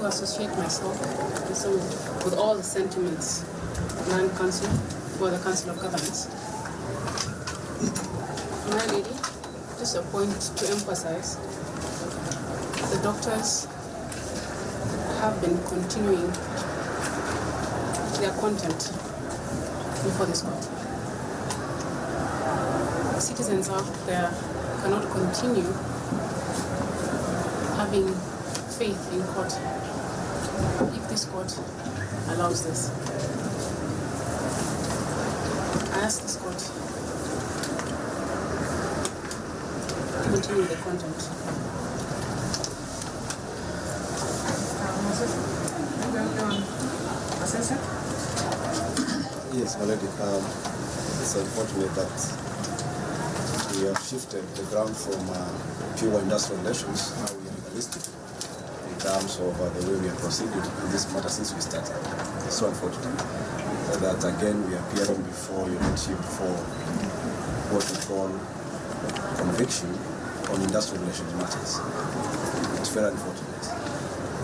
to associate myself with all the sentiments of Land Council for the Council of Governors. My lady, just a point to emphasize, the doctors have been continuing their contempt before this court. Citizens out there cannot continue having faith in court if this court allows this. I ask this court to continue the contempt. Yes, my lady, it's unfortunate that we have shifted the ground from pure industrial relations. Now we are legalistic in terms of the way we have proceeded in this matter since we started. It's so unfortunate that again we are appearing before your lordship for what we call conviction on industrial relations matters. It's very unfortunate,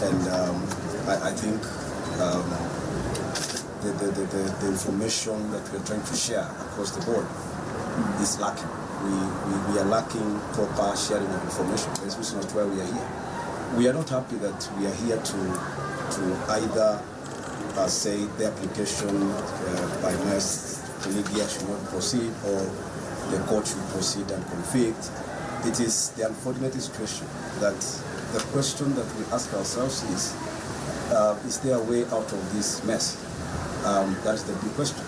and I think the information that we are trying to share across the board is lacking. We are lacking proper sharing of information. This is not why we are here. We are not happy that we are here to either say the application by Mass Media should not proceed or the court should proceed and convict. It is the unfortunate situation that the question that we ask ourselves is there a way out of this mess? That's the big question.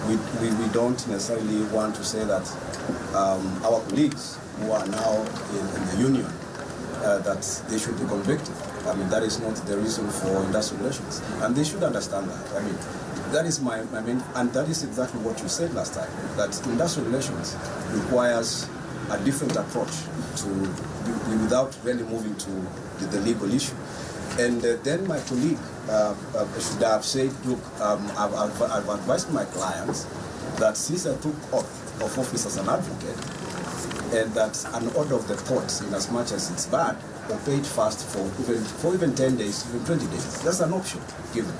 We don't necessarily want to say that our colleagues who are now in the union, that they should be convicted. I mean, that is not the reason for industrial relations. And they should understand that. I mean, that is my main, and that is exactly what you said last time, that industrial relations requires a different approach to, without really moving to the legal issue. And then my colleague should have said, look, I've advised my clients that since I took oath of office as an advocate, and that an order of the court, in as much as it's bad, or paid fast for even 10 days, even 20 days. That's an option given.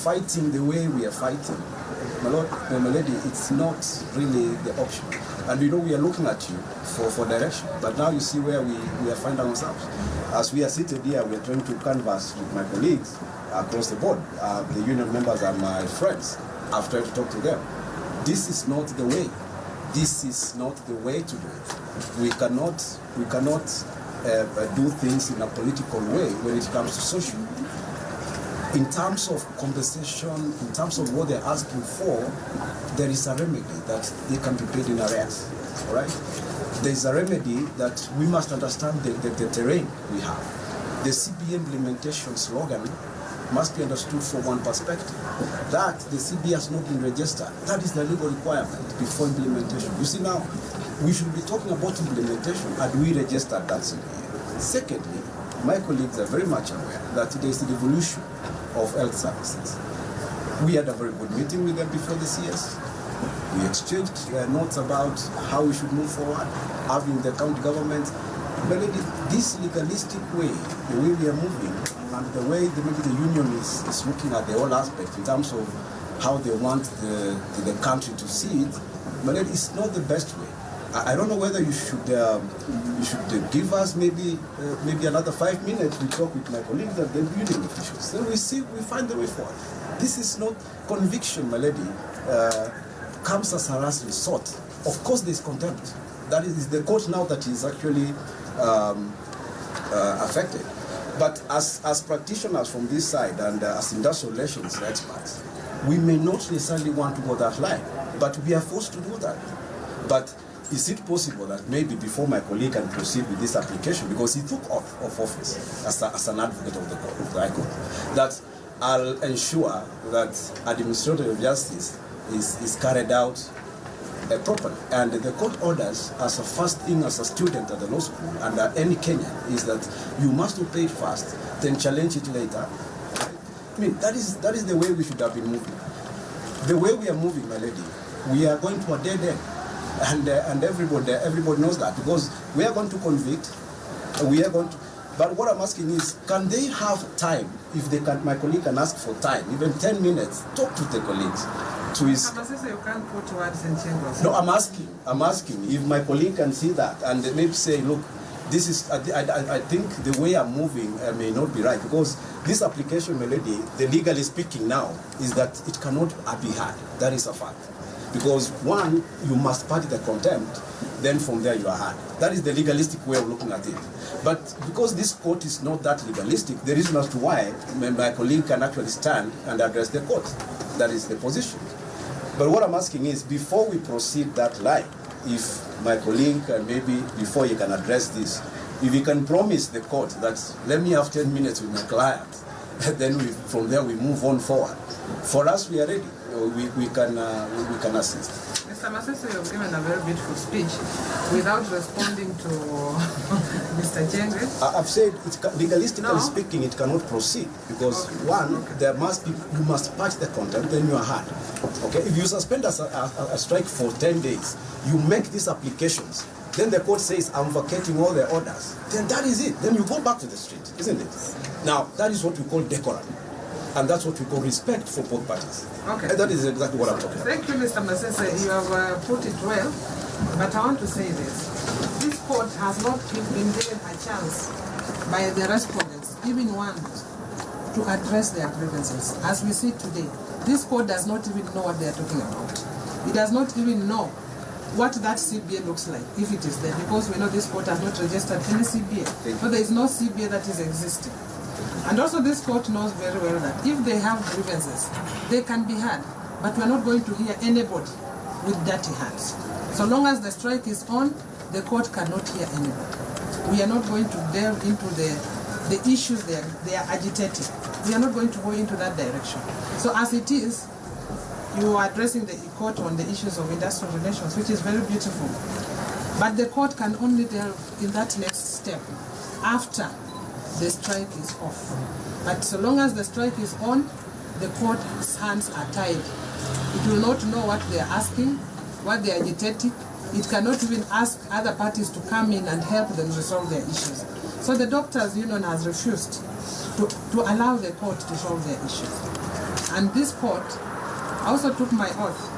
Fighting the way we are fighting, my lord, my lady, it's not really the option. And we know we are looking at you for direction, but now you see where we are finding ourselves. As we are seated here, we are trying to canvass with my colleagues across the board. The union members are my friends. I've tried to talk to them. This is not the way. This is not the way to do it. We cannot do things in a political way when it comes to social. In terms of compensation, in terms of what they're asking for, there is a remedy that they can be paid in arrears. All right? There is a remedy that we must understand the terrain we have. The CBA implementation slogan must be understood from one perspective. That the CBA has not been registered. That is the legal requirement before implementation. You see now, we should be talking about implementation and we registered that CBA. Secondly, my colleagues are very much aware that there is a devolution of health services. We had a very good meeting with them before the CS. We exchanged notes about how we should move forward, having the county government. But this legalistic way, the way we are moving, and the way maybe the union is looking at the whole aspect in terms of how they want the country to see it, but it's not the best way. I don't know whether you should give us maybe another 5 minutes. We talk with my colleagues and the union officials. Then we find the way forward. This is not conviction, my lady. Comes as a last resort. Of course, there's contempt. That is the court now that is actually affected. But as practitioners from this side and as industrial relations experts, we may not necessarily want to go that line, but we are forced to do that. But is it possible that maybe before my colleague can proceed with this application, because he took oath of office as an advocate of the court, of the High Court, that I'll ensure that administrative justice is carried out properly. And the court orders, as a first thing, as a student at the law school, and any Kenyan, is that you must be paid first, then challenge it later. I mean, that is the way we should have been moving. The way we are moving, my lady, we are going to a dead end. And everybody knows that, because we are going to convict, we are going to, But what I'm asking is, can they have time, if they can, my colleague can ask for time, even 10 minutes, talk to the colleagues, to his... You can't put words in chambers. No, I'm asking if my colleague can see that and maybe say, look, this is, I think the way I'm moving may not be right, because this application, my lady, the legally speaking now, is that it cannot be had. That is a fact. Because one, you must party the contempt, then from there you are had. That is the legalistic way of looking at it. But because this court is not that legalistic, the reason as to why my colleague can actually stand and address the court. That is the position. But what I'm asking is, before we proceed that line, if my colleague can maybe, before he can address this, if he can promise the court that, let me have 10 minutes with my client, and then from there we move on forward. For us, we are ready. We can assist. Mr. Masese, you've given a very beautiful speech without responding to Mr. Jenge. I've said, legalistically speaking, it cannot proceed because there must be, you must patch the contempt, then you are hard. Okay, if you suspend a strike for 10 days, you make these applications, then the court says, I'm vacating all the orders. Then that is it. Then you go back to the street, isn't it? Now, that is what we call decorum. And that's what we call respect for both parties. Okay. And that is exactly what I'm talking about. Thank you, Mr. Masese. You have put it well, but I want to say this. This court has not been given a chance by the respondents, even one, to address their grievances. As we see today, this court does not even know what they are talking about. It does not even know what that CBA looks like, if it is there, because we know this court has not registered any CBA. So there is no CBA that is existing. And also this court knows very well that if they have grievances, they can be heard. But we are not going to hear anybody with dirty hands. So long as the strike is on, the court cannot hear anybody. We are not going to delve into the issues they are agitating. We are not going to go into that direction. So as it is, you are addressing the court on the issues of industrial relations, which is very beautiful. But the court can only delve in that next step after the strike is off. But so long as the strike is on, the court's hands are tied. It will not know what they are asking, what they are agitating. It cannot even ask other parties to come in and help them resolve their issues. So the doctors' union has refused to allow the court to solve their issues. And this court also took my oath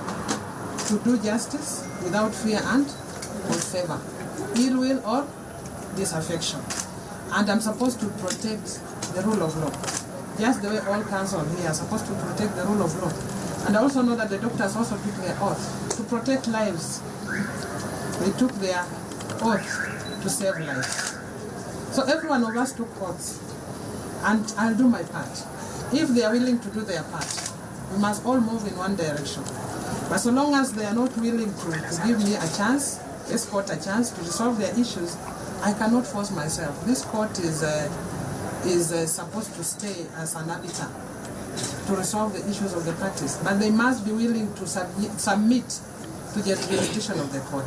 to do justice without fear and with favor, ill will or disaffection. And I'm supposed to protect the rule of law, just the way all counsel here are supposed to protect the rule of law. And I also know that the doctors also took their oath to protect lives. They took their oath to save lives. So every one of us took oaths, and I'll do my part. If they are willing to do their part, we must all move in one direction. But so long as they are not willing to give me a chance, this court a chance to resolve their issues, I cannot force myself. This court is supposed to stay as an arbiter to resolve the issues of the parties, but they must be willing to submit to the jurisdiction of the court.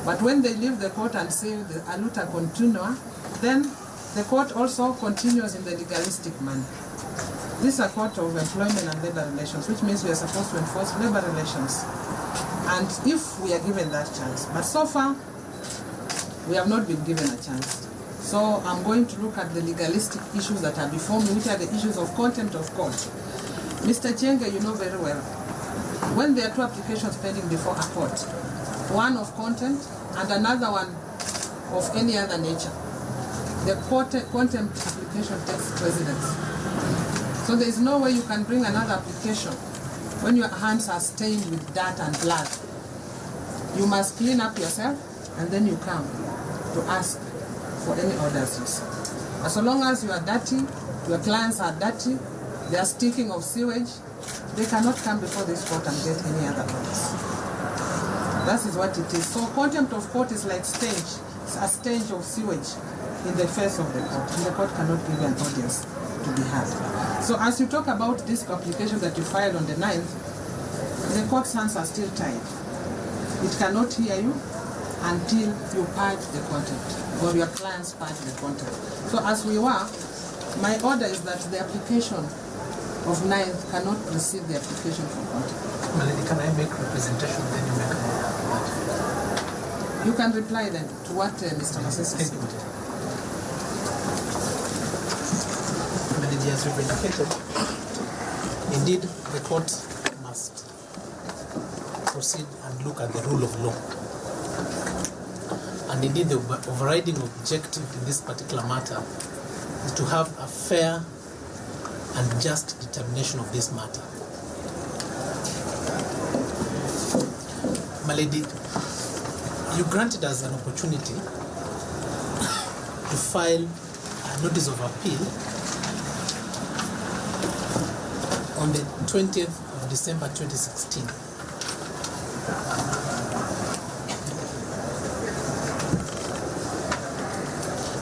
But when they leave the court and say the aluta continua, then the court also continues in the legalistic manner. This is a court of employment and labor relations, which means we are supposed to enforce labor relations. And if we are given that chance, but so far, we have not been given a chance. So I'm going to look at the legalistic issues that are before me, which are the issues of contempt of court. Mr. Jenge, you know very well, when there are two applications pending before a court, one of contempt and another one of any other nature, the contempt application takes precedence. So there is no way you can bring another application when your hands are stained with dirt and blood. You must clean up yourself and then you come to ask for any orders. But so long as you are dirty, your clients are dirty, they are stinking of sewage, they cannot come before this court and get any other orders. That is what it is. So contempt of court is like stench. It's a stench of sewage in the face of the court, and the court cannot give an audience to be heard. So as you talk about this application that you filed on the 9th, the court's hands are still tied. It cannot hear you until you purge the contempt, or your clients purge the contempt. So as we were, my order is that the application of 9th cannot receive the application for contempt. Malady, can I make representation, then you make a You can reply then to what Mr. Masese said. Lady, as you've indicated, indeed the court must proceed and look at the rule of law. And indeed the overriding objective in this particular matter is to have a fair and just determination of this matter. My lady, you granted us an opportunity to file a notice of appeal on the 20th of December 2016.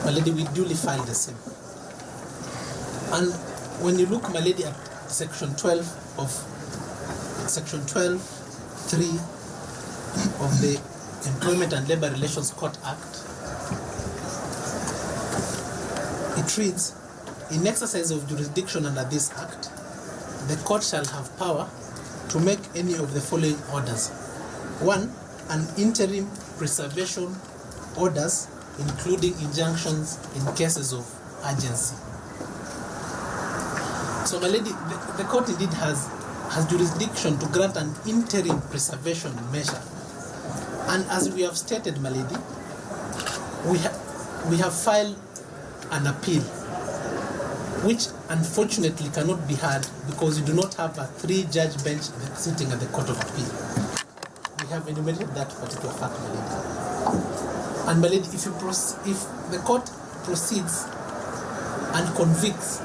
My lady, we duly filed the same. And when you look, my lady, at section 12, 3 of the Employment and Labor Relations Court Act, it reads, in exercise of jurisdiction under this act, the court shall have power to make any of the following orders. 1, an interim preservation orders, including injunctions in cases of urgency. So, my lady, the court indeed has jurisdiction to grant an interim preservation measure. And as we have stated, my lady, we have filed an appeal, which unfortunately cannot be heard because you do not have a 3-judge bench sitting at the Court of Appeal. We have enumerated that particular fact, my lady. And my lady, if the court proceeds and convicts,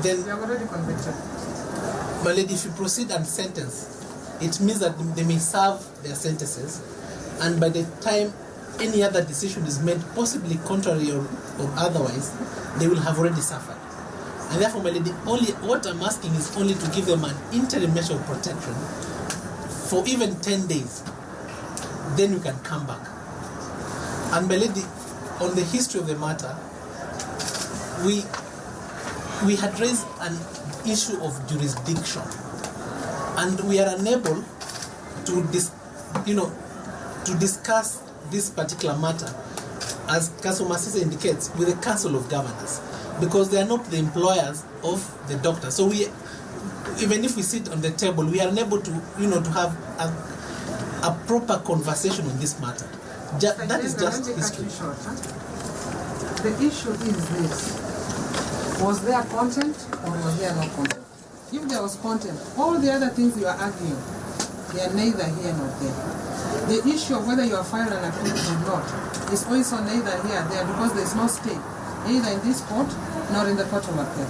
then You have already convicted. my lady, if you proceed and sentence, it means that they may serve their sentences, and by the time any other decision is made, possibly contrary or otherwise, they will have already suffered. And therefore, my lady, only what I'm asking is only to give them an interim measure of protection for even 10 days. Then you can come back. And my lady, on the history of the matter, we had raised an issue of jurisdiction, and we are unable to discuss this particular matter, as Council Masisa indicates, with the Council of Governors, because they are not the employers of the doctor. So even if we sit on the table, we are unable to have a proper conversation on this matter. That is just history. The issue is this: was there content or was there no content? If there was content, all the other things you are arguing, they are neither here nor there. The issue of whether you are filed an appeal or not is also neither here nor there, because there is no stay, either in this court nor in the Court of Appeal.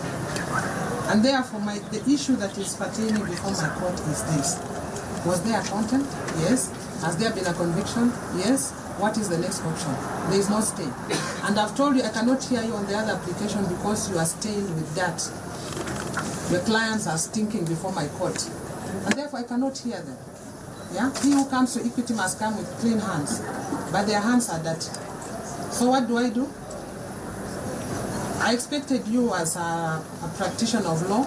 And therefore, the issue that is pertaining before my court is this: was there content? Yes. Has there been a conviction? Yes. What is the next option? There is no stay. And I've told you I cannot hear you on the other application because you are stained with that. Your clients are stinking before my court. And therefore I cannot hear them. Yeah? He who comes to equity must come with clean hands. But their hands are dirty. So what do? I expected you as a practitioner of law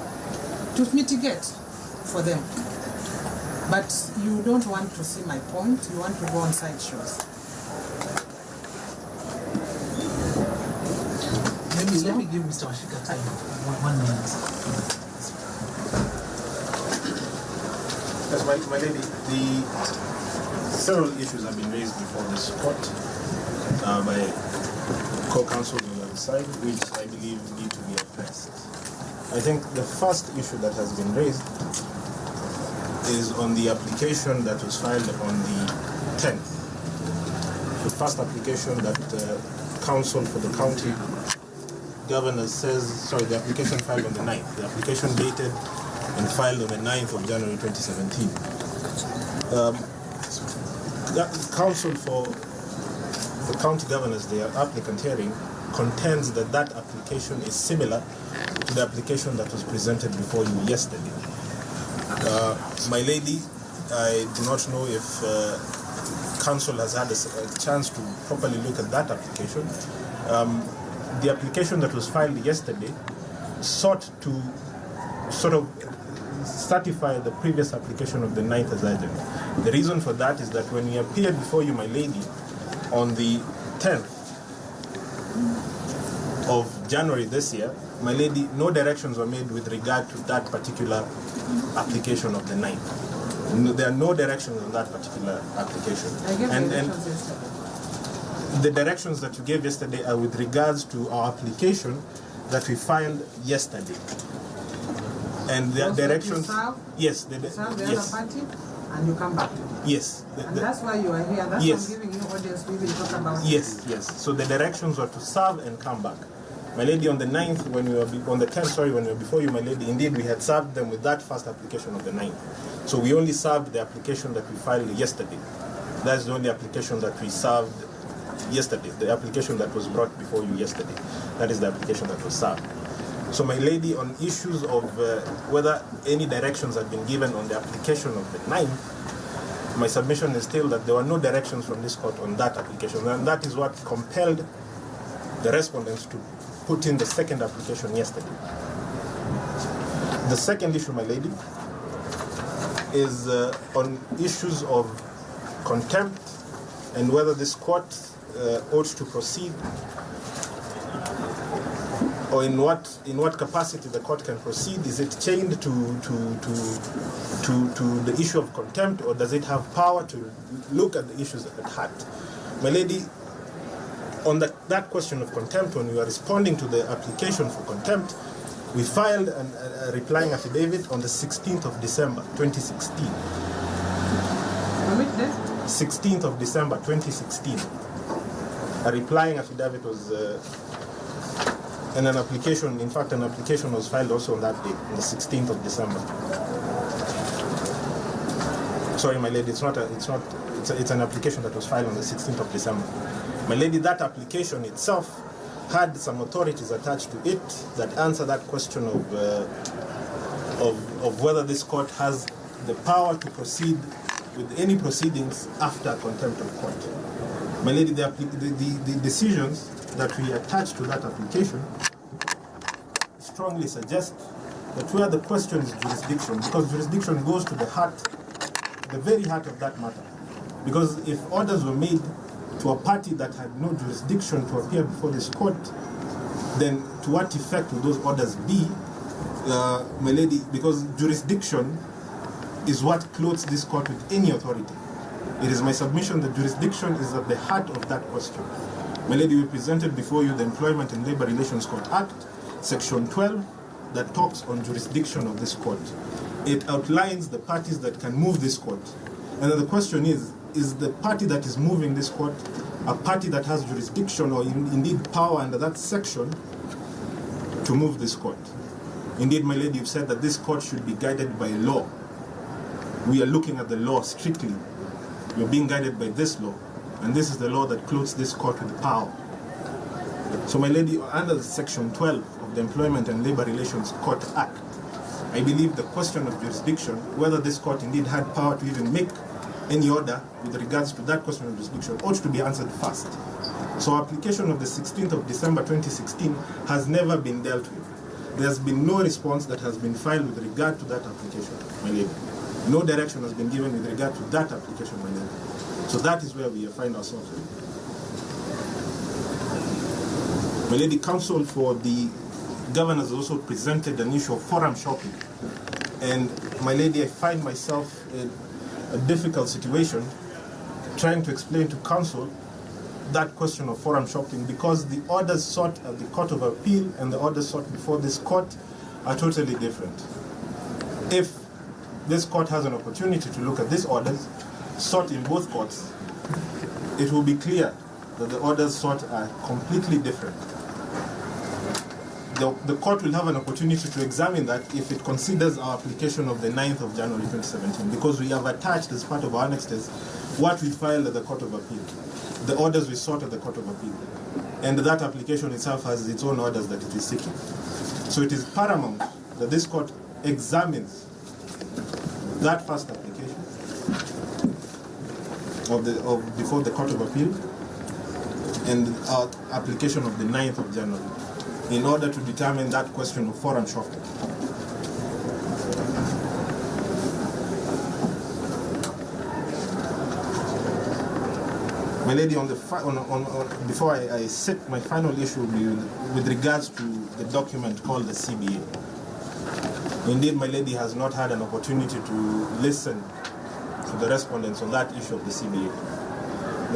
to mitigate for them. But you don't want to see my point. You want to go on side shows. Let me give Mr. Washika time. 1 minute. Yes, my lady, several issues have been raised before this court by co-counsel on the other side, which I believe need to be addressed. I think the first issue that has been raised is on the application that was filed on the 10th. The first application that counsel for the county governor says, the application filed on the 9th. The application dated and filed on the 9th of January 2017. Counsel for the county governors, the applicant hearing, contends that application is similar to the application that was presented before you yesterday. My lady, I do not know if counsel has had a chance to properly look at that application. The application that was filed yesterday sought to sort of certify the previous application of the 9th as urgent. The reason for that is that when we appeared before you, my lady, on the 10th of January this year, my lady, no directions were made with regard to that particular application of the 9th. No, there are no directions on that particular application. I gave And directions yesterday. the directions that you gave yesterday are with regards to our application that we filed yesterday. And the Also, you directions, serve? yes, You serve the yes, other party, and you come back. yes, And that's why you are here. That's Yes. why I'm giving you audience. We will talk about it. yes, yes. So the directions were to serve and come back. My lady, on the 9th, when we were on the 10th, sorry, when we were before you, my lady, indeed we had served them with that first application of the 9th. So we only served the application that we filed yesterday. That's the only application that we served yesterday. The application that was brought before you yesterday. That is the application that was served. So my lady, on issues of whether any directions had been given on the application of the 9th, my submission is still that there were no directions from this court on that application. And that is what compelled the respondents to put in the second application yesterday. The second issue, my lady, is on issues of contempt and whether this court ought to proceed, or in what capacity the court can proceed. Is it chained to the issue of contempt, or does it have power to look at the issues at heart? My lady, on that question of contempt, when we were responding to the application for contempt, we filed a replying affidavit on the 16th of December 2016. On which day? 16th of December 2016. A replying affidavit was and an application, in fact an application was filed also on that day, on the 16th of December. Sorry, my lady, it's an application that was filed on the 16th of December. My lady, that application itself had some authorities attached to it that answer that question of whether this court has the power to proceed with any proceedings after contempt of court. My lady, the decisions that we attach to that application strongly suggest that where the question is jurisdiction, because jurisdiction goes to the heart, the very heart of that matter. Because if orders were made to a party that had no jurisdiction to appear before this court, then to what effect would those orders be, my lady? Because jurisdiction is what clothes this court with any authority. It is my submission that jurisdiction is at the heart of that question. My lady, we presented before you the Employment and Labor Relations Court Act, Section 12, that talks on jurisdiction of this court. It outlines the parties that can move this court. And then the question is the party that is moving this court a party that has jurisdiction or indeed power under that section to move this court? Indeed, my lady, you've said that this court should be guided by law. We are looking at the law strictly. We're being guided by this law. And this is the law that clothes this court with power. So, my lady, under Section 12 of the Employment and Labor Relations Court Act, I believe the question of jurisdiction, whether this court indeed had power to even make any order with regards to that question of jurisdiction, ought to be answered first. So, application of the 16th of December 2016 has never been dealt with. There's been no response that has been filed with regard to that application, my lady. No direction has been given with regard to that application, my lady. So that is where we find ourselves. My lady, counsel for the governor has also presented an issue of forum shopping. And my lady, I find myself in a difficult situation trying to explain to counsel that question of forum shopping, because the orders sought at the Court of Appeal and the orders sought before this court are totally different. If this court has an opportunity to look at these orders sought in both courts, it will be clear that the orders sought are completely different. The court will have an opportunity to examine that if it considers our application of the 9th of January 2017, because we have attached as part of our annexes what we filed at the Court of Appeal, the orders we sought at the Court of Appeal. And that application itself has its own orders that it is seeking. So it is paramount that this court examines that first application before the Court of Appeal and our application of the 9th of January in order to determine that question of forum shopping. My lady, before I set my final issue with regards to the document called the CBA. Indeed, my lady has not had an opportunity to listen to the respondents on that issue of the CBA.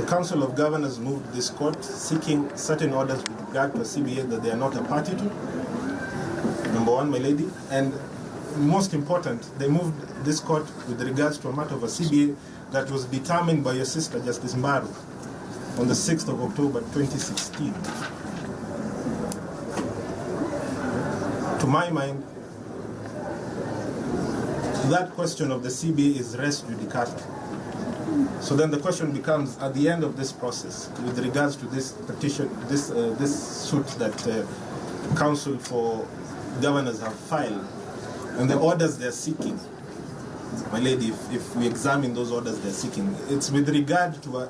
The Council of Governors moved this court seeking certain orders with regard to a CBA that they are not a party to. Number one, my lady. And most important, they moved this court with regards to a matter of a CBA that was determined by your sister, Justice Mbaru, on the 6th of October 2016. To my mind, that question of the CBA is res judicata. So then the question becomes, at the end of this process, with regards to this petition, this suit that Council for Governors have filed, and the orders they're seeking, my lady, if we examine those orders they're seeking, it's with regard to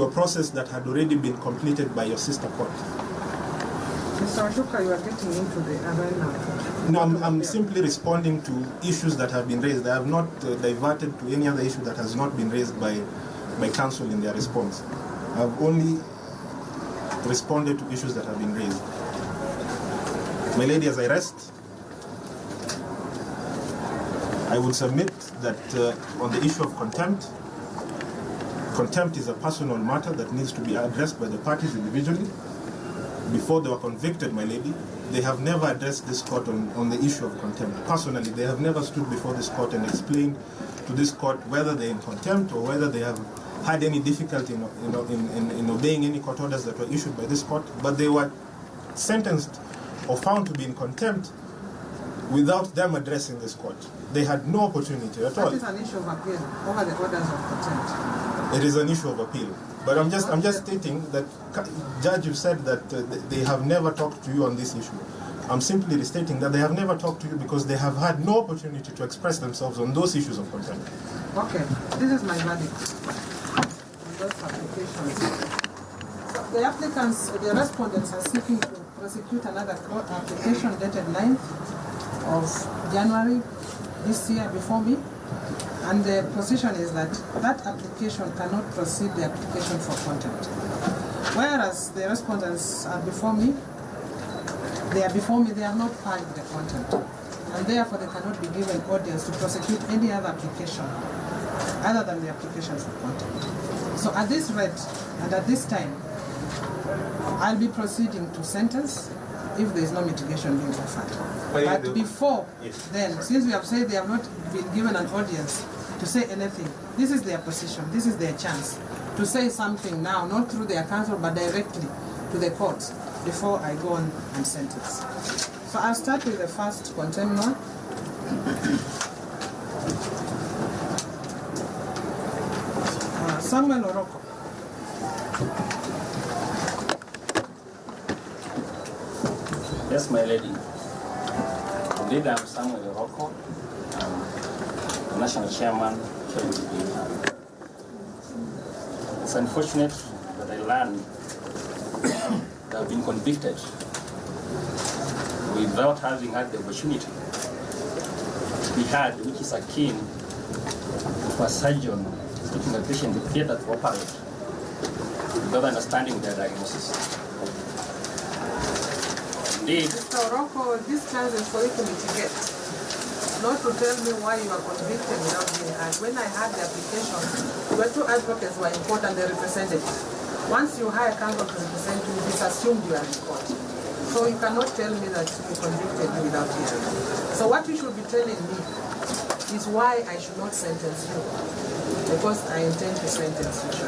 a process that had already been completed by your sister court. Mr. Ashoka, you are getting into the arena. No, I'm simply responding to issues that have been raised. I have not diverted to any other issue that has not been raised by counsel in their response. I've only responded to issues that have been raised. My lady, as I rest, I would submit that on the issue of contempt is a personal matter that needs to be addressed by the parties individually. Before they were convicted, my lady, they have never addressed this court on the issue of contempt. Personally, they have never stood before this court and explained to this court whether they're in contempt or whether they have had any difficulty in obeying any court orders that were issued by this court. But they were sentenced or found to be in contempt without them addressing this court. They had no opportunity at all. That is an issue of appeal over the orders of contempt. It is an issue of appeal. But I'm just stating that, Judge, you said that they have never talked to you on this issue. I'm simply restating that they have never talked to you because they have had no opportunity to express themselves on those issues of contempt. Okay, this is my verdict on those applications. The applicants, the respondents are seeking to prosecute another application dated 9th of January this year before me. And the position is that that application cannot proceed the application for contempt. Whereas the respondents are before me, they have not filed the contempt. And therefore they cannot be given audience to prosecute any other application other than the application for contempt. So at this rate and at this time, I'll be proceeding to sentence if there is no mitigation being offered. But before then, since we have said they have not been given an audience to say anything, this is their position, this is their chance to say something now, not through their counsel, but directly to the court before I go on and sentence. So I'll start with the first contempt one. Samuel Oroko. Yes, my lady. Indeed, I'm Samuel Oroko. I'm the National Chairman. It's unfortunate that I learned that I've been convicted without having had the opportunity to be heard, which is akin to a surgeon taking a patient to theater to operate without understanding their diagnosis. Indeed. Mr. Oroko, this chance is for you to mitigate, not to tell me why you are convicted without being heard. When I had the application, your two advocates were in court and they represented you. Once you hire counsel to represent you, it's assumed you are in court. So you cannot tell me that you convicted me without hearing. So what you should be telling me is why I should not sentence you, because I intend to sentence you.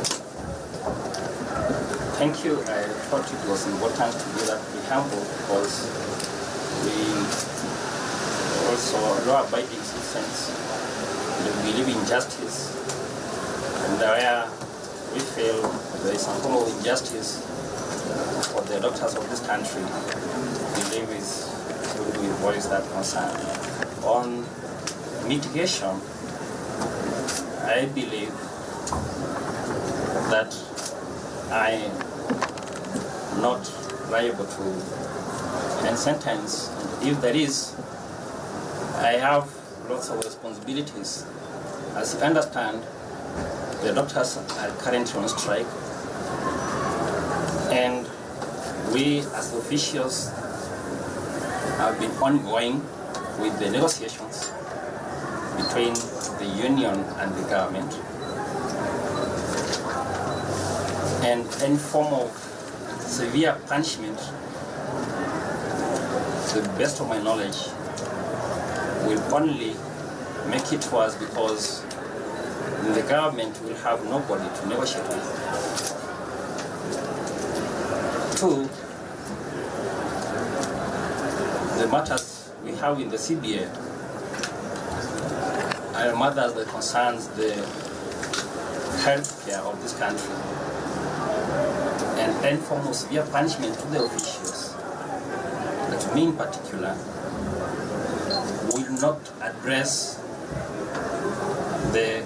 Thank you. I thought it was important to do that preamble because we also law-abiding citizens believe in justice, and where we feel there is some form of injustice for the doctors of this country, we believe we voice that concern. On mitigation, I believe that I am not liable to end sentence. If there is, I have lots of responsibilities. As you understand, the doctors are currently on strike, and we as officials have been ongoing with the negotiations between the union and the government, and any form of severe punishment, to the best of my knowledge, will only make it worse, because the government will have nobody to negotiate with. Two, the matters we have in the CBA are matters that concerns the health care of this country, and any form of severe punishment to the officials, that me in particular, will not address the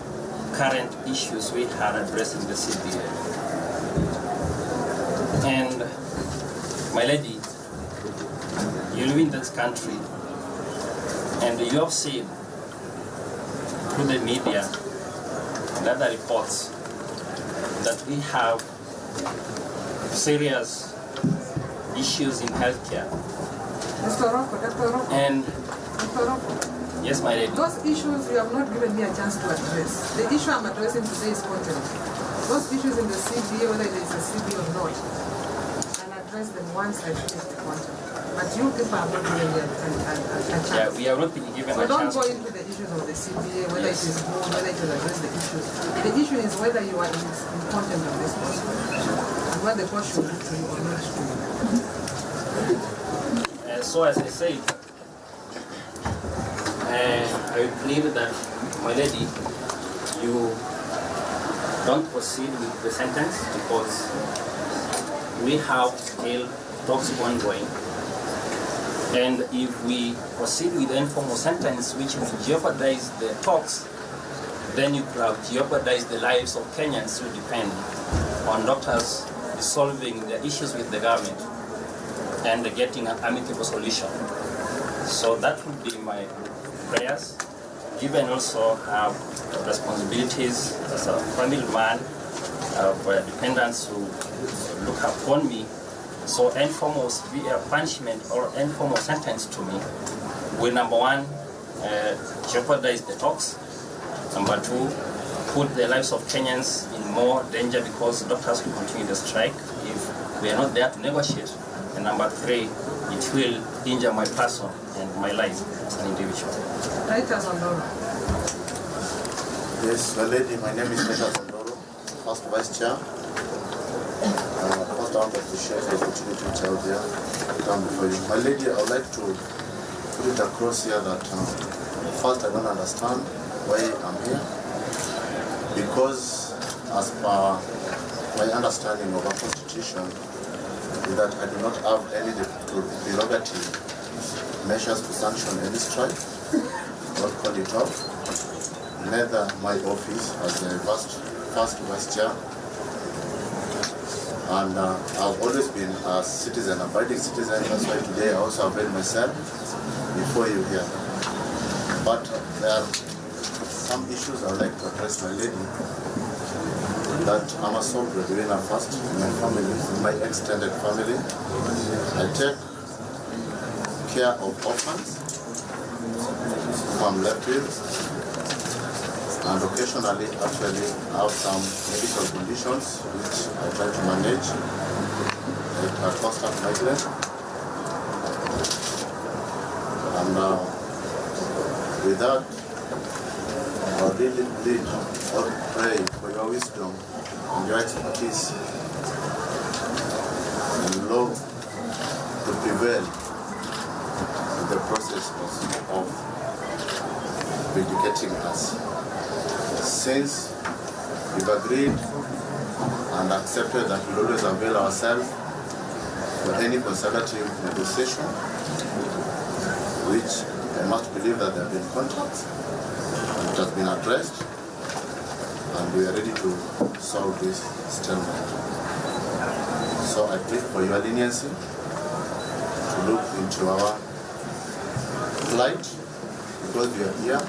current issues we are addressing the CBA. And my lady, you live in this country, and you have seen through the media and other reports that we have serious issues in healthcare. Mr. Rocco. And Dr. Rocco. yes, my lady. Those issues you have not given me a chance to address. The issue I'm addressing today is contempt. Those issues in the CBA, whether it is a CBA or not, I'll address them once I finish the contempt. But you people have not given me a chance. Yeah, we have not been given So a don't chance. go into the issues of the CBA, whether Yes. it is good, whether it will address the issues. The issue is whether you are in contempt of this person, and what the court should do to you or not to you. So as I said, I would plead that, my lady, you don't proceed with the sentence, because we have still talks ongoing. And if we proceed with the informal sentence, which will jeopardize the talks, then you could have jeopardized the lives of Kenyans who depend on doctors resolving the issues with the government and getting an amicable solution. So that would be my prayers. Given also have responsibilities as a family man, dependents who look upon me. So any form of severe punishment or any form of sentence to me will, number one, jeopardize the talks. Number two, put the lives of Kenyans in more danger, because doctors will continue the strike if we are not there to negotiate. And number three, it will injure my person and my life as an individual. Titus Ondoro. Yes, my lady, my name is Titus Ondoro, first vice chair. First, I want to appreciate the opportunity to tell here to come before you. My lady, I would like to put it across here that first, I don't understand why I'm here, because as per my understanding of our constitution, is that I do not have any prerogative measures to sanction any strike or call it off. Neither my office as the first vice chair, and I've always been a citizen, abiding citizen. That's why today I also avail myself before you here. But there are some issues I would like to address, my lady. That I'm a sole breadwinner first in my family, in my extended family. I take care of orphans who I'm left with, and occasionally actually I have some medical conditions which I try to manage, like a constant migraine. And with that, I really plead or pray for your wisdom and your expertise and law to prevail in the process of vindicating us. Since we've agreed and accepted that we'll always avail ourselves for any conservative negotiation, which I must believe that there have been contacts, and it has been addressed, and we are ready to solve this stalemate. So I plead for your leniency to look into our plight, because we are here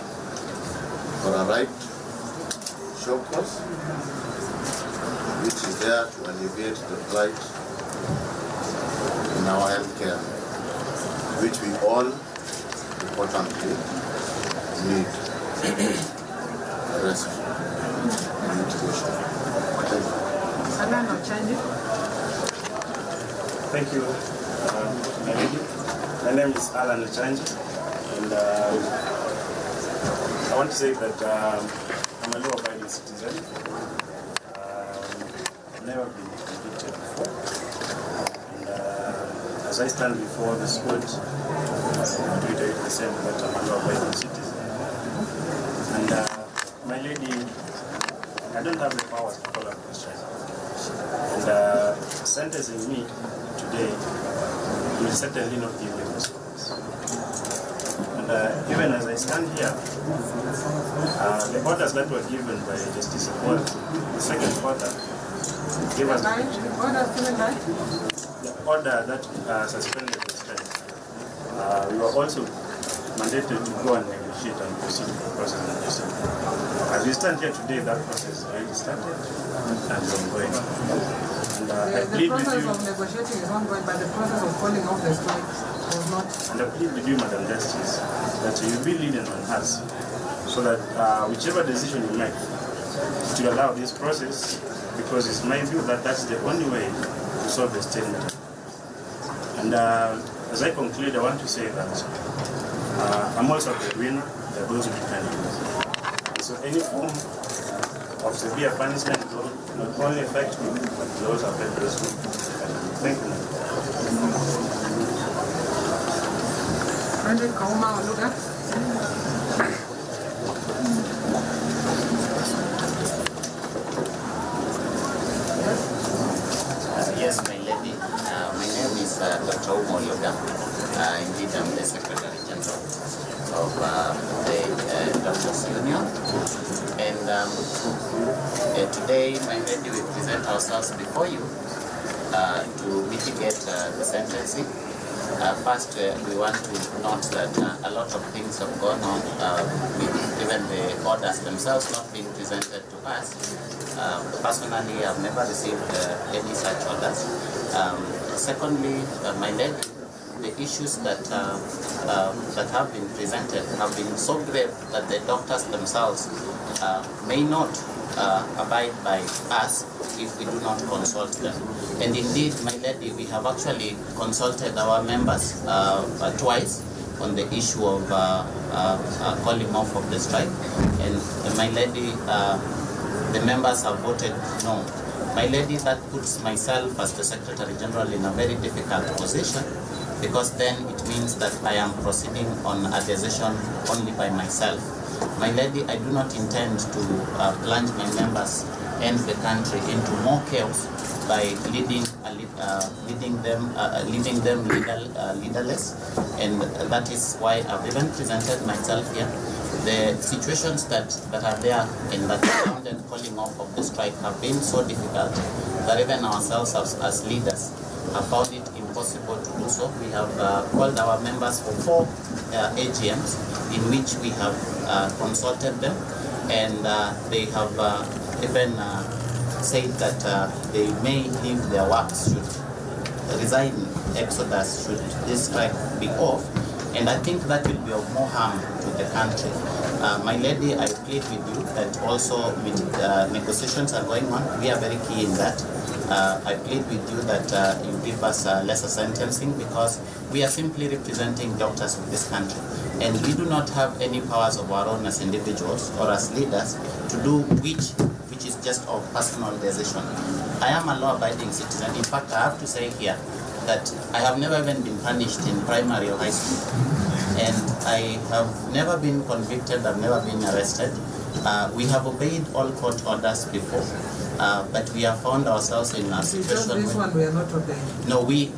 for a right job course, which is there to alleviate the plight in our healthcare, which we all importantly need rescue and mitigation. Thank you, my lady. My name is Alan Lechanji, and I want to say that I'm a law-abiding citizen. I've never been convicted before. And as I stand before this court, I do it the same, that I'm a law-abiding citizen. And my lady, I don't have the powers to call up this child. And sentencing me today will certainly not give me response. And even as I stand here, the orders that were given by Justice Paul, the second order, gave us the order that suspended the strike. We were also mandated to go and negotiate and proceed with the process of negotiation. As we stand here today, that process is already started and is ongoing. And I plead with you. The process of negotiating is ongoing, but the process of calling off the strike was not. And I plead with you, Madam Justice, that you be leading on us, so that whichever decision you make, to allow this process, because it's my view that that's the only way to solve the stalemate. And as I conclude, I want to say that I'm also the winner. There are those who depend on me. So any form of severe punishment will not only affect me, but will also affect those who depend on me. Thank you. Yes, my lady. My name is Dr. Umo Yoga. Indeed, I'm the Secretary General of the Doctors Union. And today, my lady, we present ourselves before you to mitigate the sentencing. First, we want to note that a lot of things have gone on, with even the orders themselves not being presented to us. Personally, I've never received any such orders. Secondly, my lady, the issues that have been presented have been so grave that the doctors themselves may not abide by us if we do not consult them. And indeed, my lady, we have actually consulted our members twice on the issue of calling off of the strike. And my lady, the members have voted no. My lady, that puts myself as the Secretary General in a very difficult position, because then it means that I am proceeding on a decision only by myself. My lady, I do not intend to plunge my members and the country into more chaos by leaving them leaderless, and that is why I've even presented myself here. The situations that are there and that surrounded calling off of the strike have been so difficult that even ourselves as leaders have found it impossible to do so. We have called our members for 4 AGMs in which we have consulted them, and they have even said that they may leave their works, should resign Exodus should this strike be off. And I think that will be of more harm to the country. My lady, I plead with you that also negotiations are going on. We are very key in that. I plead with you that you give us lesser sentencing, because we are simply representing doctors of this country. And we do not have any powers of our own as individuals or as leaders to do which is just of personal decision. I am a law-abiding citizen. In fact, I have to say here that I have never even been punished in primary or high school. And I have never been convicted, I've never been arrested. We have obeyed all court orders before, but we have found ourselves in a situation this one we are not obeying. No, we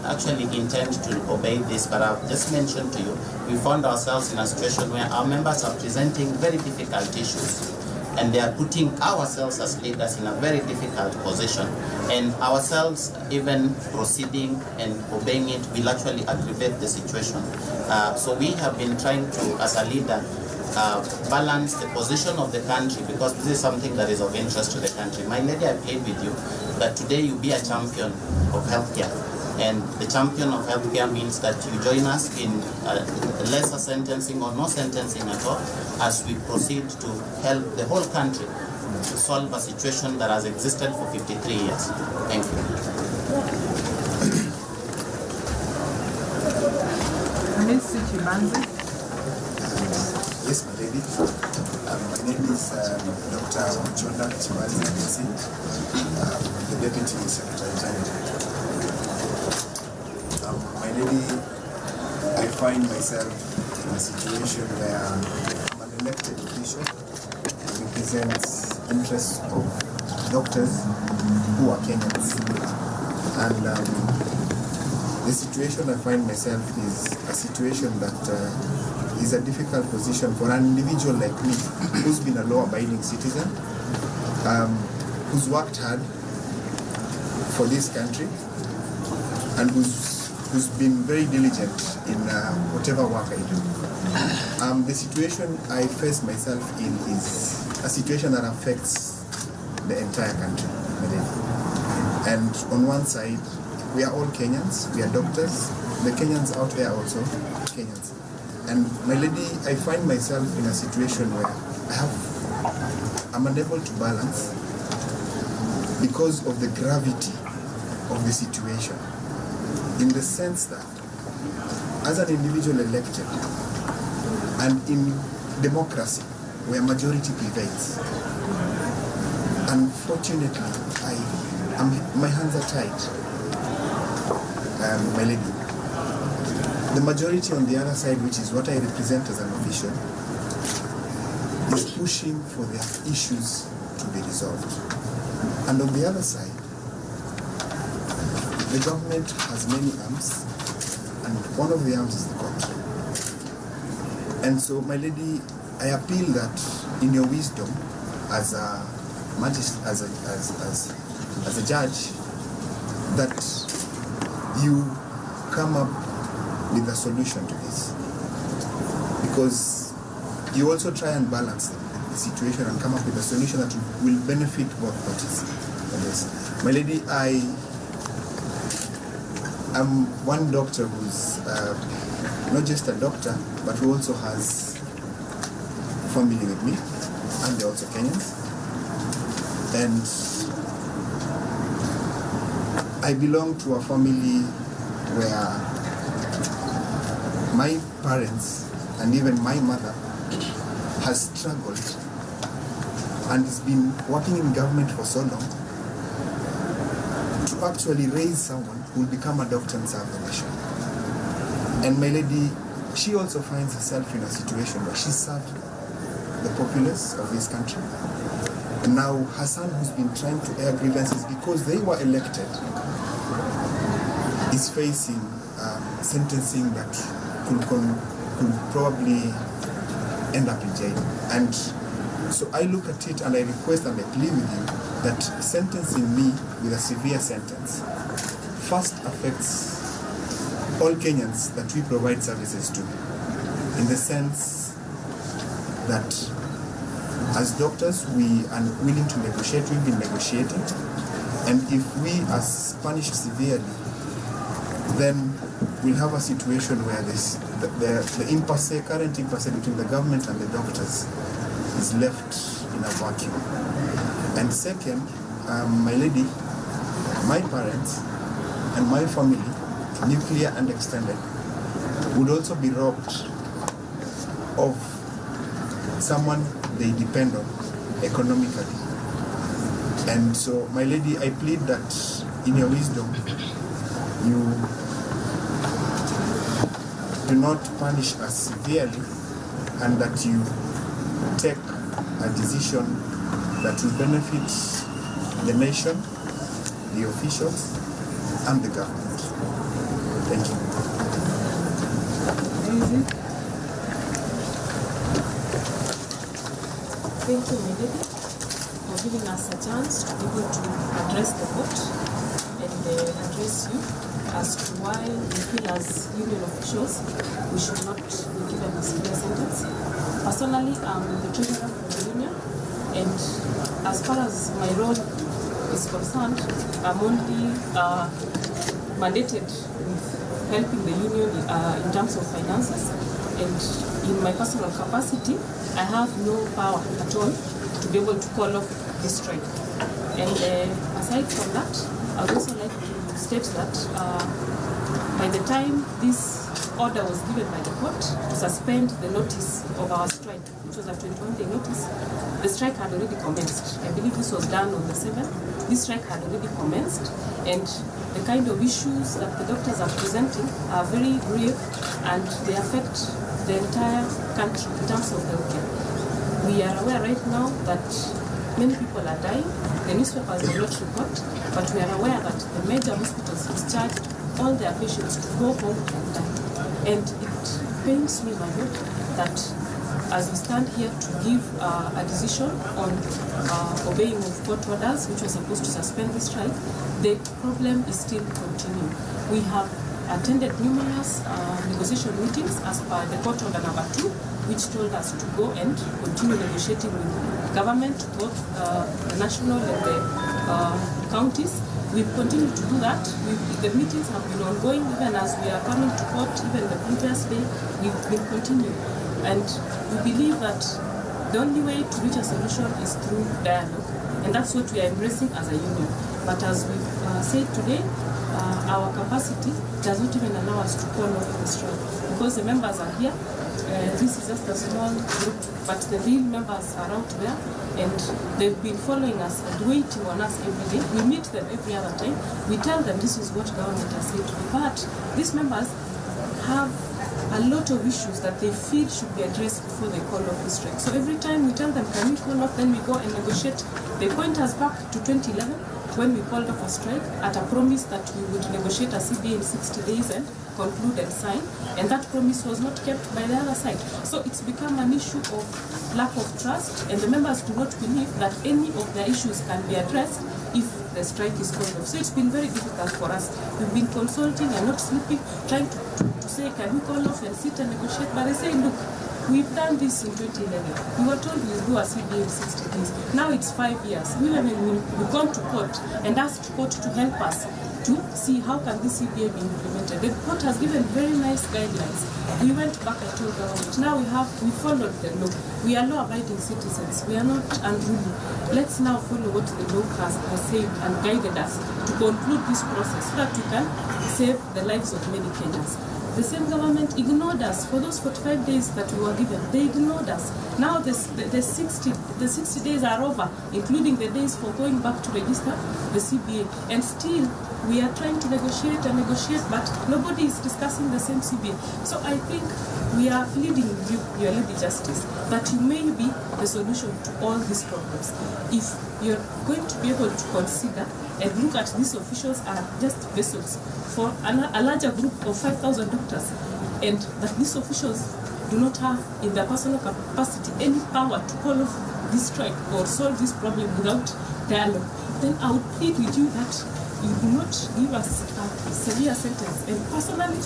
actually intend to obey this, but I've just mentioned to you, we found ourselves in a situation where our members are presenting very difficult issues, and they are putting ourselves as leaders in a very difficult position, and ourselves even proceeding and obeying it will actually aggravate the situation. So we have been trying to, as a leader, balance the position of the country, because this is something that is of interest to the country. My lady, I played with you that today you be a champion of healthcare. And the champion of healthcare means that you join us in lesser sentencing or no sentencing at all as we proceed to help the whole country to solve a situation that has existed for 53 years. Thank you. Yes, my lady. My name is Dr. Chonda Chimazi, the Deputy Secretary General. My lady, I find myself in a situation where I'm an elected official who represents interests of doctors who are Kenyans. And the situation I find myself is a situation that is a difficult position for an individual like me, who's been a law-abiding citizen, who's worked hard for this country, and who's been very diligent in whatever work I do. The situation I face myself in is a situation that affects the entire country. And on one side, we are all Kenyans, we are doctors. The Kenyans out there are also Kenyans. And my lady, I find myself in a situation where I'm unable to balance because of the gravity of the situation. In the sense that, as an individual elected, and in democracy, where majority prevails, unfortunately, my hands are tied. My lady, the majority on the other side, which is what I represent as an official, is pushing for their issues to be resolved. And on the other side, the government has many arms, and one of the arms is the court. And so, my lady, I appeal that in your wisdom, as a magistrate, as a judge, that you come up with a solution to this, because you also try and balance the situation and come up with a solution that will benefit both parties. Yes. My lady, I'm one doctor who's not just a doctor, but who also has family with me, and they're also Kenyans. And I belong to a family where my parents and even my mother has struggled and has been working in government for so long to actually raise someone who will become a doctor and serve the nation. And my lady, she also finds herself in a situation where she served the populace of this country. And now her son, who's been trying to air grievances because they were elected, is facing sentencing that could probably end up in jail. And so I look at it and I request and I plead with you that sentencing me with a severe sentence first affects all Kenyans that we provide services to, in the sense that as doctors we are willing to negotiate, we've been negotiating, and if we are punished severely, then we'll have a situation where the current impasse between the government and the doctors is left in a vacuum. And second, my lady, my parents and my family, nuclear and extended, would also be robbed of someone they depend on economically. And so, my lady, I plead that in your wisdom, you do not punish us severely, and that you take a decision that will benefit the nation, the officials, and the government. Thank you. Thank you, my lady, for giving us a chance to be able to address the court and address you. as to why we feel as union officials we should not be given a severe sentence. Personally, I'm the treasurer of the union, and as far as my role is concerned, I'm only mandated with helping the union in terms of finances, and in my personal capacity, I have no power at all to be able to call off this strike. And aside from that, I would also like to state that by the time this order was given by the court to suspend the notice of our strike, which was a 21-day notice, the strike had already commenced. I believe this was done on the 7th. This strike had already commenced, and the kind of issues that the doctors are presenting are very grave, and they affect the entire country in terms of healthcare. We are aware right now that many people are dying. The newspapers do not report, but we are aware that the major hospitals discharge all their patients to go home and die. And it pains me, my Lord, that as we stand here to give a decision on obeying of court orders, which was supposed to suspend the strike, the problem is still continuing. We have attended numerous negotiation meetings as per the court order number 2, which told us to go and continue negotiating with government, both the national and the counties. We've continued to do that. The meetings have been ongoing even as we are coming to court. Even the previous day, we've been continuing. And we believe that the only way to reach a solution is through dialogue. And that's what we are embracing as a union. But as we've said today, our capacity does not even allow us to call off the strike because the members are here. This is just a small group, but the real members are out there, and they've been following us and waiting on us every day. We meet them every other time. We tell them this is what government has said to do, but these members have a lot of issues that they feel should be addressed before they call off the strike. So every time we tell them, can we call off, then we go and negotiate. They point us back to 2011 when we called off a strike at a promise that we would negotiate a CBA in 60 days and conclude and sign, and that promise was not kept by the other side. So it's become an issue of lack of trust, and the members do not believe that any of their issues can be addressed if the strike is called off. So it's been very difficult for us. We've been consulting and not sleeping, trying to say, can we call off and sit and negotiate? But they say, look, we've done this in 2011. We were told we'll do a CBA in 60 days. Now it's 5 years. We've gone to court and asked court to help us to see how can this CBA be implemented. The court has given very nice guidelines. We went back and told government. Now we followed the law. We are law-abiding citizens. We are not unruly. Let's now follow what the law has said and guided us to conclude this process so that we can save the lives of many Kenyans. The same government ignored us for those 45 days that we were given. They ignored us. Now the 60 days are over, including the days for going back to register the CBA. And still, we are trying to negotiate, but nobody is discussing the same CBA. So I think we are pleading with you, Your Lady Justice, that you may be the solution to all these problems. If you're going to be able to consider and look at these officials are just vessels for a larger group of 5,000 doctors, and that these officials do not have in their personal capacity any power to call off this strike or solve this problem without dialogue, then I would plead with you that you do not give us a severe sentence. And personally,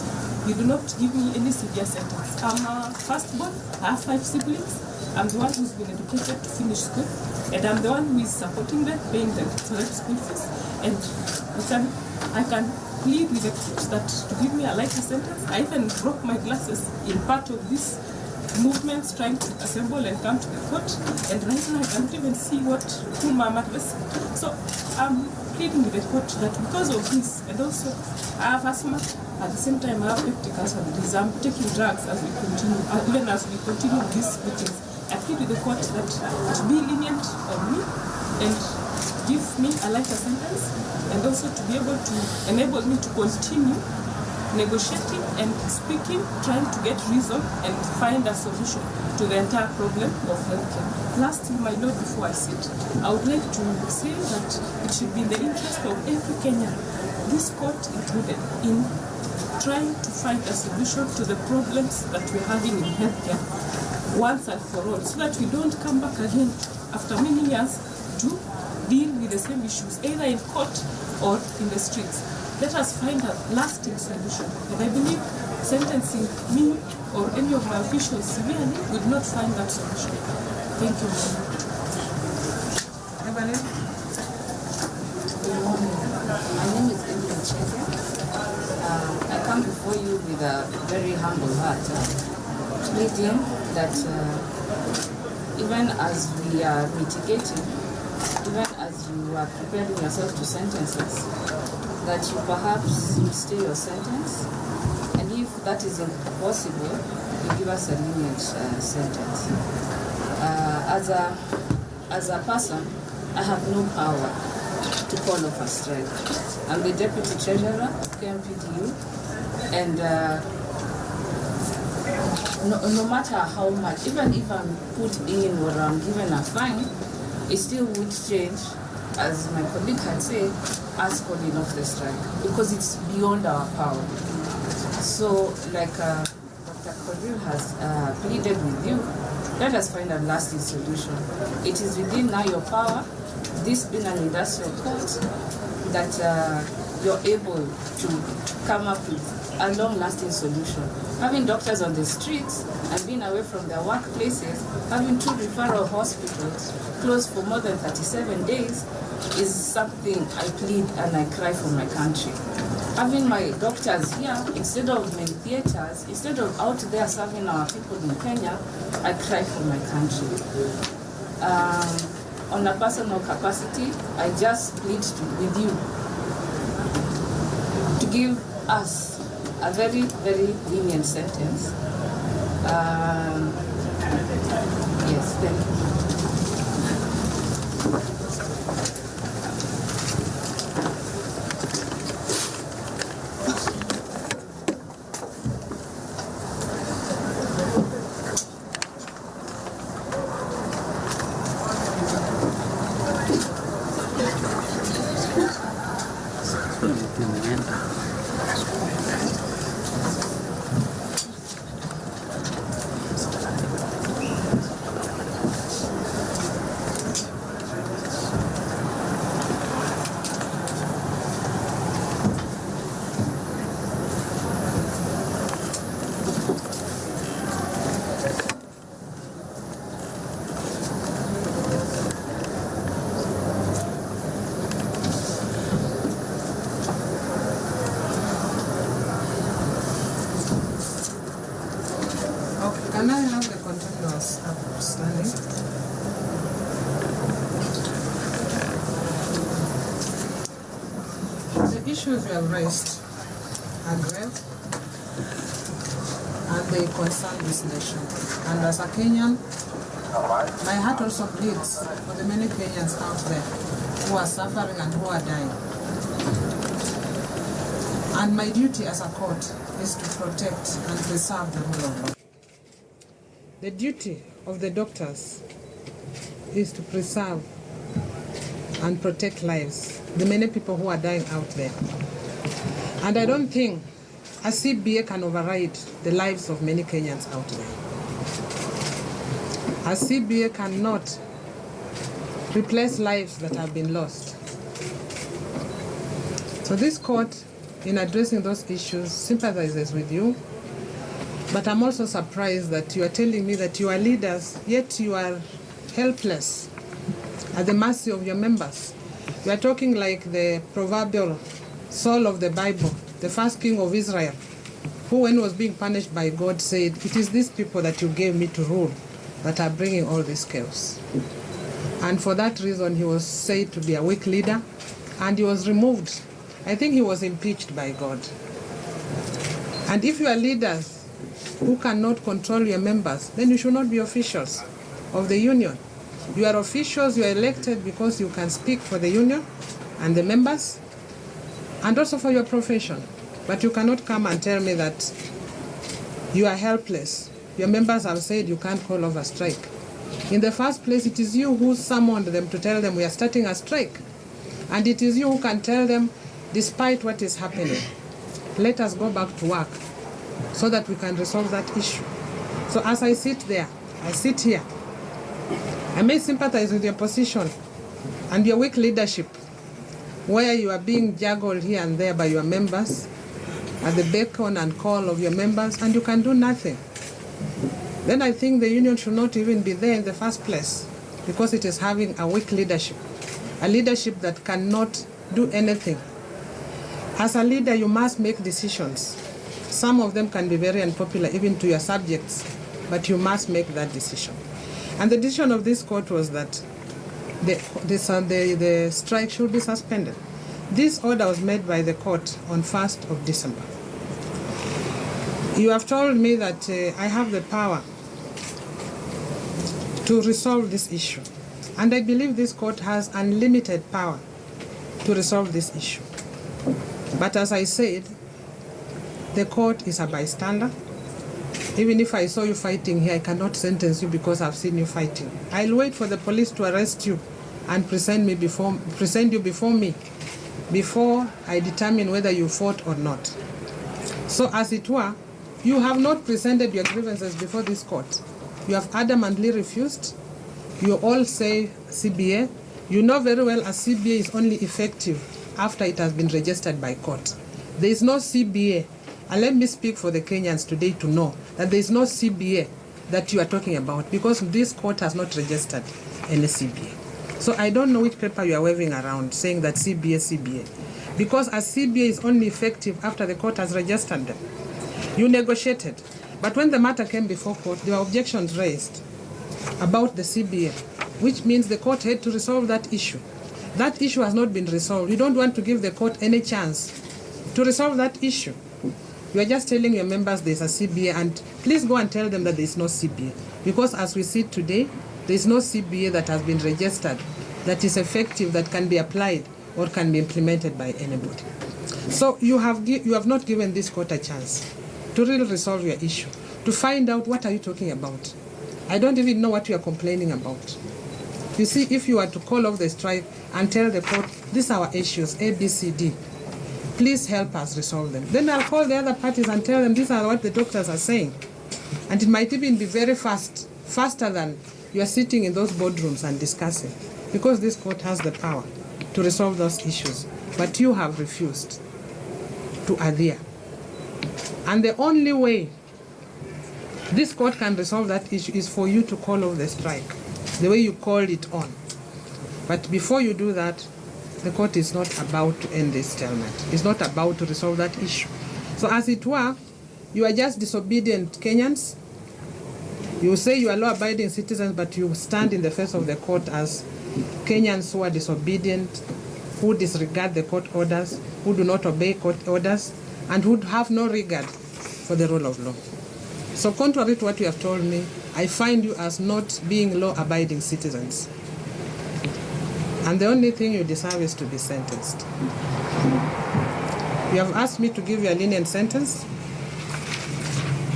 you do not give me any severe sentence. I'm a firstborn, I have 5 siblings. I'm the one who's been educated to finish school, and I'm the one who is supporting them, paying them correct school fees. And I can plead with the court that to give me a lighter sentence. I even broke my glasses in part of this movements trying to assemble and come to the court, and right now I cannot even see whom I'm addressing. So I'm pleading with the court that because of this, and also I have asthma, at the same time I have peptic ulcer disease. I'm taking drugs as we continue, even as we continue these meetings. I plead with the court that to be lenient on me and give me a lighter sentence, and also to be able to enable me to continue negotiating and speaking, trying to get reason and find a solution to the entire problem of healthcare. Lastly, my Lord, before I sit, I would like to say that it should be in the interest of every Kenyan, this court included, in trying to find a solution to the problems that we're having in healthcare once and for all, so that we don't come back again after many years to deal with the same issues, either in court or in the streets. let us find a lasting solution. And I believe sentencing me or any of my officials severely would not find that solution. Thank you very much. Evelyn? Good morning. My name is Evelyn Cheke. I come before you with a very humble heart, pleading that even as we are mitigating, even as you are preparing yourself to sentence us, that you perhaps stay your sentence, and if that is impossible, you give us a lenient sentence. As a person, I have no power to call off a strike. I'm the Deputy Treasurer of KMPDU, and no matter how much, even if I'm put in or I'm given a fine, it still would change, as my colleague had said, us calling off the strike, because it's beyond our power. So, like Dr. Kodil has pleaded with you, let us find a lasting solution. It is within now your power, this being an industrial court, that you're able to come up with a long-lasting solution. Having doctors on the streets and being away from their workplaces, having 2 referral hospitals closed for more than 37 days is something I plead and I cry for my country. Having my doctors here, instead of in theaters, instead of out there serving our people in Kenya, I cry for my country. On a personal capacity, I just plead with you to give us a very, very lenient sentence. Yes, thank you. Can I have the continuous outstanding? The issues you have raised are grave, and they concern this nation. And as a Kenyan, my heart also bleeds for the many Kenyans out there who are suffering and who are dying. And my duty as a court is to protect and preserve the rule of law. The duty of the doctors is to preserve and protect lives, the many people who are dying out there. And I don't think a CBA can override the lives of many Kenyans out there. A CBA cannot replace lives that have been lost. So this court, in addressing those issues, sympathizes with you. But I'm also surprised that you are telling me that you are leaders, yet you are helpless at the mercy of your members. You are talking like the proverbial Saul of the Bible, the first king of Israel, who, when he was being punished by God, said, "It is these people that you gave me to rule that are bringing all this chaos." And for that reason, he was said to be a weak leader, and he was removed. I think he was impeached by God. And if you are leaders who cannot control your members, then you should not be officials of the union. You are officials, you are elected because you can speak for the union and the members, and also for your profession. But you cannot come and tell me that you are helpless. Your members have said you can't call off a strike. In the first place, it is you who summoned them to tell them we are starting a strike. And it is you who can tell them, despite what is happening, let us go back to work so that we can resolve that issue. So as I sit there, I sit here, I may sympathize with your position and your weak leadership, where you are being juggled here and there by your members, at the beckon and call of your members, and you can do nothing. Then I think the union should not even be there in the first place, because it is having a weak leadership, a leadership that cannot do anything. As a leader, you must make decisions. Some of them can be very unpopular even to your subjects, but you must make that decision. And the decision of this court was that the strike should be suspended. This order was made by the court on 1st of December. You have told me that I have the power to resolve this issue. And I believe this court has unlimited power to resolve this issue. But as I said, the court is a bystander. Even if I saw you fighting here, I cannot sentence you because I've seen you fighting. I'll wait for the police to arrest you and present you before me before I determine whether you fought or not. So as it were, you have not presented your grievances before this court. You have adamantly refused. You all say CBA. You know very well a CBA is only effective after it has been registered by court. There is no CBA. And let me speak for the Kenyans today to know that there is no CBA that you are talking about, because this court has not registered any CBA. So I don't know which paper you are waving around saying that CBA. Because a CBA is only effective after the court has registered them. You negotiated. But when the matter came before court, there were objections raised about the CBA, which means the court had to resolve that issue. That issue has not been resolved. You don't want to give the court any chance to resolve that issue. You are just telling your members there's a CBA, and please go and tell them that there is no CBA. Because as we see today, there is no CBA that has been registered, that is effective, that can be applied or can be implemented by anybody. So you have not given this court a chance to really resolve your issue, to find out what are you talking about. I don't even know what you are complaining about. You see, if you were to call off the strike and tell the court, these are our issues, A, B, C, D, please help us resolve them. Then I'll call the other parties and tell them these are what the doctors are saying. And it might even be very fast, faster than you are sitting in those boardrooms and discussing, because this court has the power to resolve those issues. But you have refused to adhere. And the only way this court can resolve that issue is for you to call off the strike, the way you called it on. But before you do that, the court is not about to end this stalemate. It's not about to resolve that issue. So as it were, you are just disobedient Kenyans. You say you are law-abiding citizens, but you stand in the face of the court as Kenyans who are disobedient, who disregard the court orders, who do not obey court orders, and who have no regard for the rule of law. So contrary to what you have told me, I find you as not being law-abiding citizens. And the only thing you deserve is to be sentenced. You have asked me to give you a lenient sentence,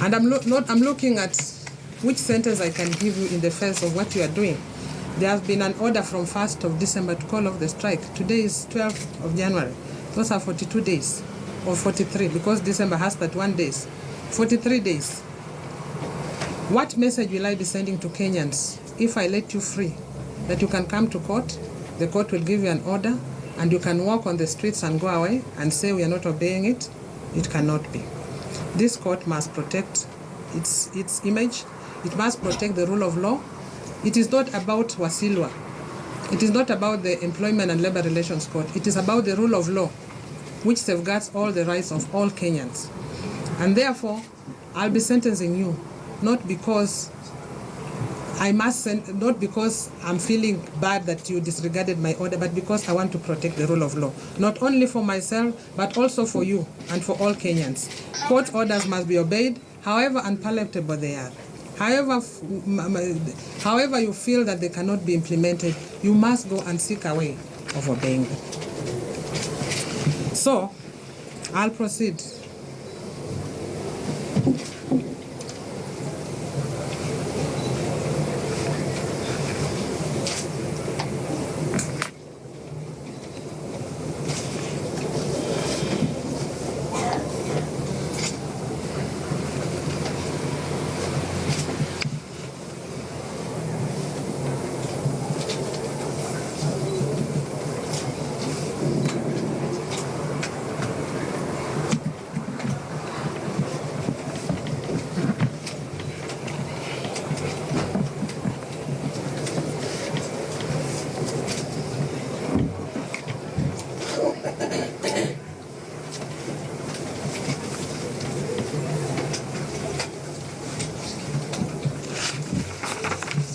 and I'm looking at which sentence I can give you in the face of what you are doing. There has been an order from 1st of December to call off the strike. Today is 12th of January. Those are 42 days, or 43, because December has 31 days. 43 days. What message will I be sending to Kenyans if I let you free? That you can come to court, the court will give you an order, and you can walk on the streets and go away and say we are not obeying it? It cannot be. This court must protect its image. It must protect the rule of law. It is not about Wasilwa. It is not about the Employment and Labor Relations Court. It is about the rule of law, which safeguards all the rights of all Kenyans. And therefore, I'll be sentencing you, not because not because I'm feeling bad that you disregarded my order, but because I want to protect the rule of law, not only for myself, but also for you and for all Kenyans. Court orders must be obeyed, however unpalatable they are. However you feel that they cannot be implemented, you must go and seek a way of obeying them. So, I'll proceed.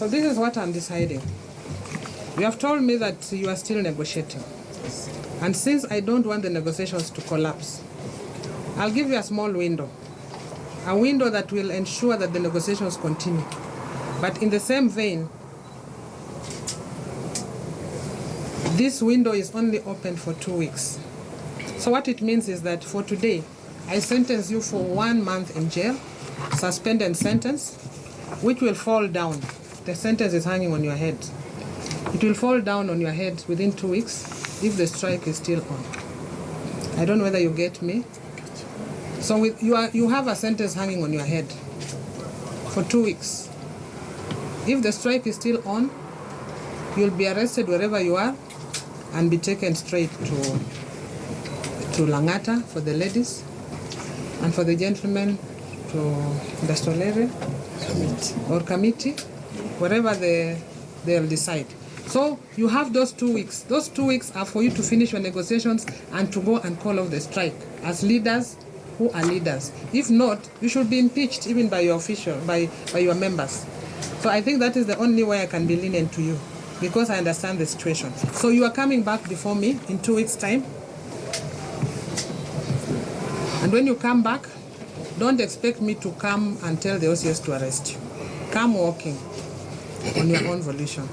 So this is what I'm deciding. You have told me that you are still negotiating. And since I don't want the negotiations to collapse, I'll give you a small window. A window that will ensure that the negotiations continue. But in the same vein, this window is only open for 2 weeks. So what it means is that for today, I sentence you for 1 month in jail, suspended sentence, which will fall down. The sentence is hanging on your head. It will fall down on your head within 2 weeks if the strike is still on. I don't know whether you get me. So you have a sentence hanging on your head for 2 weeks. If the strike is still on, you'll be arrested wherever you are and be taken straight to Langata for the ladies, and for the gentlemen to industrial area or committee, wherever they'll decide. So you have those 2 weeks. Those 2 weeks are for you to finish your negotiations and to go and call off the strike as leaders who are leaders. If not, you should be impeached even by your by your members. So I think that is the only way I can be lenient to you, because I understand the situation. So you are coming back before me in 2 weeks' time. And when you come back, don't expect me to come and tell the OCS to arrest you. Come walking on your own volition,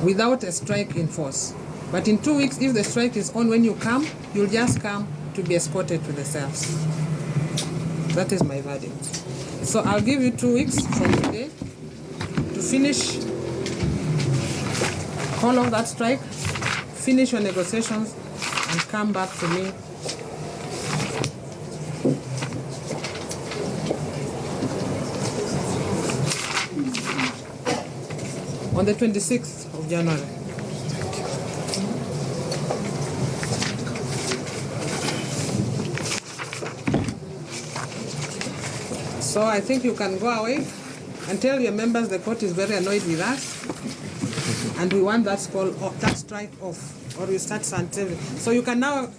without a strike in force. But in 2 weeks, if the strike is on when you come, you'll just come to be escorted to the cells. That is my verdict. So I'll give you 2 weeks from today to finish, call off that strike, finish your negotiations, and come back to me on the 26th of January. So I think you can go away and tell your members the court is very annoyed with us and we want that strike off, or we start Sunday. So you can now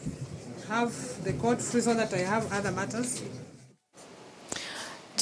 have the court free so that I have other matters.